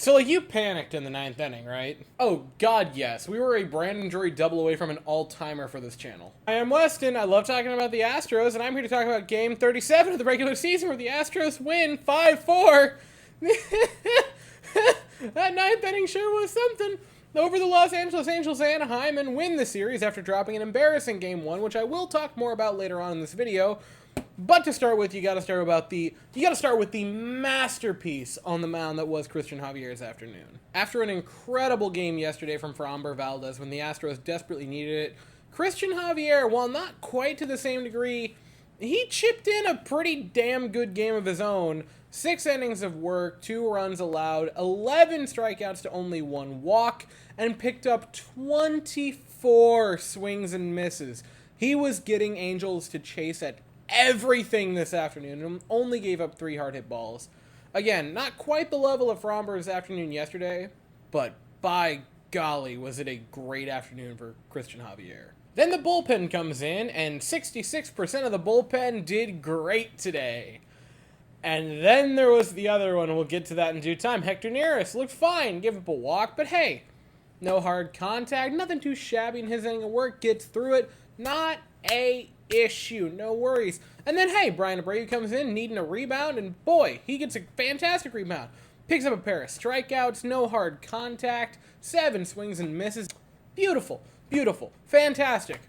So, like, you panicked in the ninth inning, right? Oh, God, yes. We were a Brandon Drury double away from an all-timer for this channel. I am Weston. I love talking about the Astros, and I'm here to talk about Game 37 of the regular season where the Astros win 5-4. That ninth inning sure was something. Over the Los Angeles Angels Anaheim and win the series after dropping an embarrassing Game 1, which I will talk more about later on in this video. But to start with, you got to start with the masterpiece on the mound that was Christian Javier's afternoon. After an incredible game yesterday from Framber Valdez when the Astros desperately needed it, Christian Javier, while not quite to the same degree, he chipped in a pretty damn good game of his own. 6 innings of work, 2 runs allowed, 11 strikeouts to only 1 walk, and picked up 24 swings and misses. He was getting Angels to chase at everything this afternoon and only gave up 3 hard hit balls. Again, not quite the level of Framber's afternoon yesterday, but by golly, was it a great afternoon for Christian Javier. Then the bullpen comes in, and 66% of the bullpen did great today. And then there was the other one, we'll get to that in due time. Hector Neris looked fine, gave up a walk, but hey, no hard contact, nothing too shabby in his inning of work, gets through it, not a issue, no worries. And then hey, Bryan Abreu comes in needing a rebound, and boy, he gets a fantastic rebound. Picks up a pair of strikeouts, no hard contact, 7 swings and misses. Beautiful, beautiful, fantastic.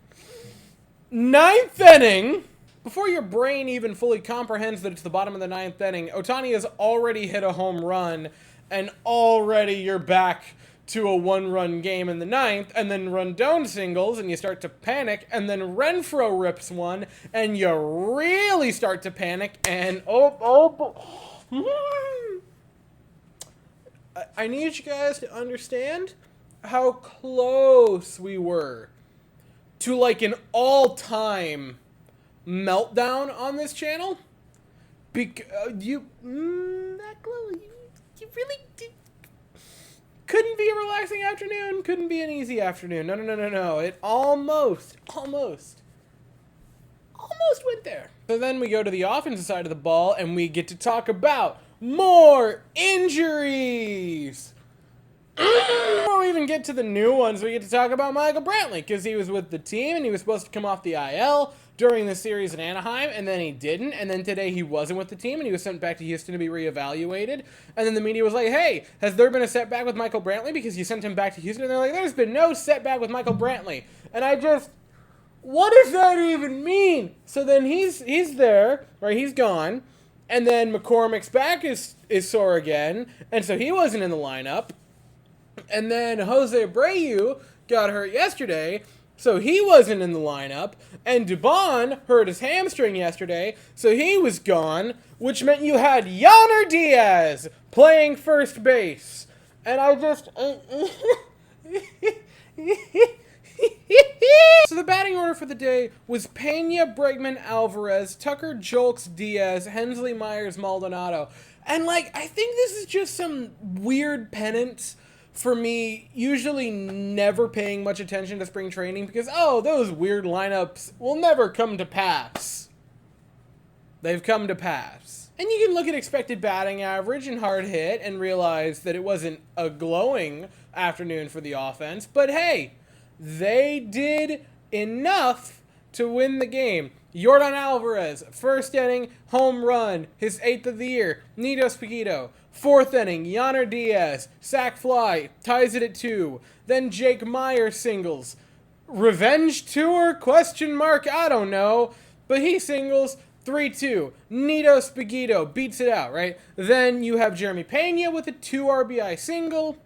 Ninth inning. Before your brain even fully comprehends that it's the bottom of the ninth inning, Ohtani has already hit a home run, and already you're back to a 1-run game in the ninth, and then Rondon singles, and you start to panic, and then Renfroe rips one, and you really start to panic, and I need you guys to understand how close we were to like an all-time meltdown on this channel. You really couldn't be a relaxing afternoon, couldn't be an easy afternoon. No. It almost went there. So then we go to the offensive side of the ball and we get to talk about more injuries. Before we even get to the new ones, we get to talk about Michael Brantley, because he was with the team and he was supposed to come off the IL during the series in Anaheim, and then he didn't, and then today he wasn't with the team and he was sent back to Houston to be reevaluated, and then the media was like, hey, has there been a setback with Michael Brantley because you sent him back to Houston? And they're like, there's been no setback with Michael Brantley. And what does that even mean? So then he's there, right, he's gone, and then McCormick's back is sore again, and so he wasn't in the lineup. And then Jose Abreu got hurt yesterday, so he wasn't in the lineup. And Dubon hurt his hamstring yesterday, so he was gone, which meant you had Yainer Diaz playing first base. And So the batting order for the day was Pena, Bregman, Alvarez, Tucker, Jolks, Diaz, Hensley, Myers, Maldonado. And I think this is just some weird penance for me usually never paying much attention to spring training because, those weird lineups will never come to pass. They've come to pass. And you can look at expected batting average and hard hit and realize that it wasn't a glowing afternoon for the offense, but hey, they did enough to win the game. Yordan Alvarez, first inning, home run, his 8th of the year. Nito Esposito, 4th inning, Yainer Diaz, sac fly, ties it at 2. Then Jake Meyer singles. Revenge tour? Question mark? I don't know. But he singles, 3-2. Nito Esposito beats it out, right? Then you have Jeremy Pena with a 2 RBI single.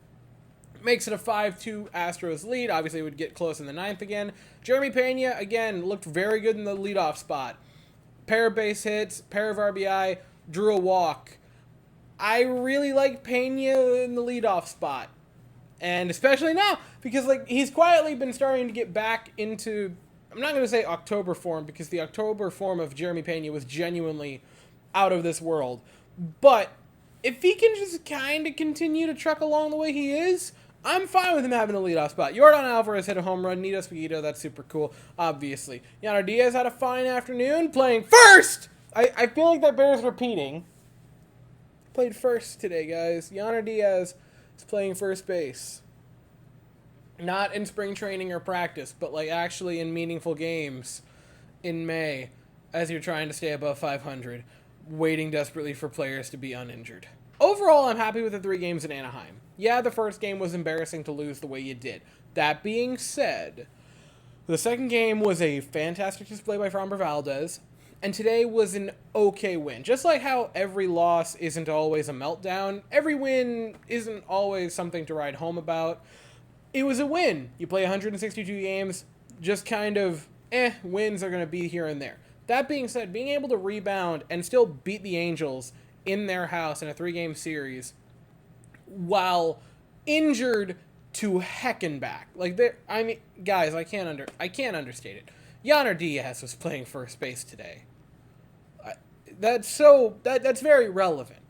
Makes it a 5-2 Astros lead. Obviously, it would get close in the 9th again. Jeremy Pena, again, looked very good in the leadoff spot. Pair of base hits, pair of RBI, drew a walk. I really like Pena in the leadoff spot. And especially now, because he's quietly been starting to get back into, I'm not going to say October form, because the October form of Jeremy Pena was genuinely out of this world. But if he can just kind of continue to truck along the way he is, I'm fine with him having the leadoff spot. Yordan Alvarez hit a home run. Nito Esposito, that's super cool, obviously. Yainer Diaz had a fine afternoon playing first! I feel like that bears repeating. Played first today, guys. Yainer Diaz is playing first base. Not in spring training or practice, but like actually in meaningful games in May as you're trying to stay above 500, waiting desperately for players to be uninjured. Overall, I'm happy with the 3 games in Anaheim. Yeah, the first game was embarrassing to lose the way you did. That being said, the second game was a fantastic display by Framber Valdez, and today was an okay win. Just like how every loss isn't always a meltdown, every win isn't always something to write home about. It was a win. You play 162 games, just kind of, wins are going to be here and there. That being said, being able to rebound and still beat the Angels in their house in a 3-game series while injured to heckin' back. Like, guys, I can't understate it. Yainer Diaz was playing first base today. That's very relevant.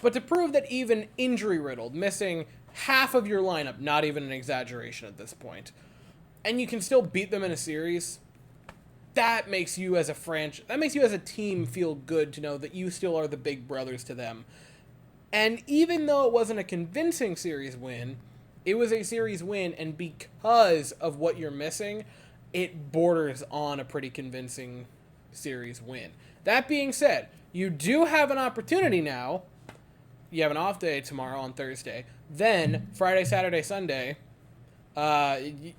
But to prove that even injury-riddled, missing half of your lineup, not even an exaggeration at this point, and you can still beat them in a series, that makes you as a team feel good to know that you still are the big brothers to them. And even though it wasn't a convincing series win, it was a series win, and because of what you're missing, it borders on a pretty convincing series win. That being said, you do have an opportunity now. You have an off day tomorrow on Thursday. Then, Friday, Saturday, Sunday,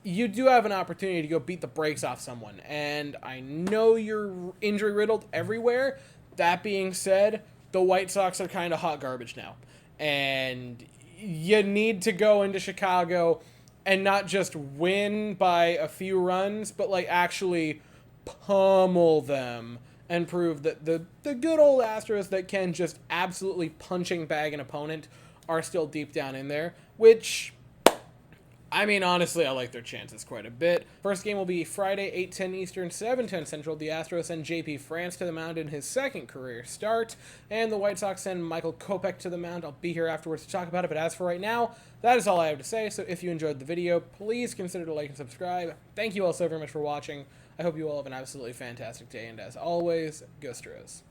you do have an opportunity to go beat the brakes off someone. And I know you're injury-riddled everywhere. That being said, the White Sox are kind of hot garbage now. And you need to go into Chicago and not just win by a few runs, but like actually pummel them and prove that the good old Astros that can just absolutely punching bag an opponent are still deep down in there, which, I mean, honestly, I like their chances quite a bit. First game will be Friday, 8:10 Eastern, 7:10 Central. The Astros send JP France to the mound in his second career start, and the White Sox send Michael Kopech to the mound. I'll be here afterwards to talk about it, but as for right now, that is all I have to say. So if you enjoyed the video, please consider to like and subscribe. Thank you all so very much for watching. I hope you all have an absolutely fantastic day, and as always, go Astros.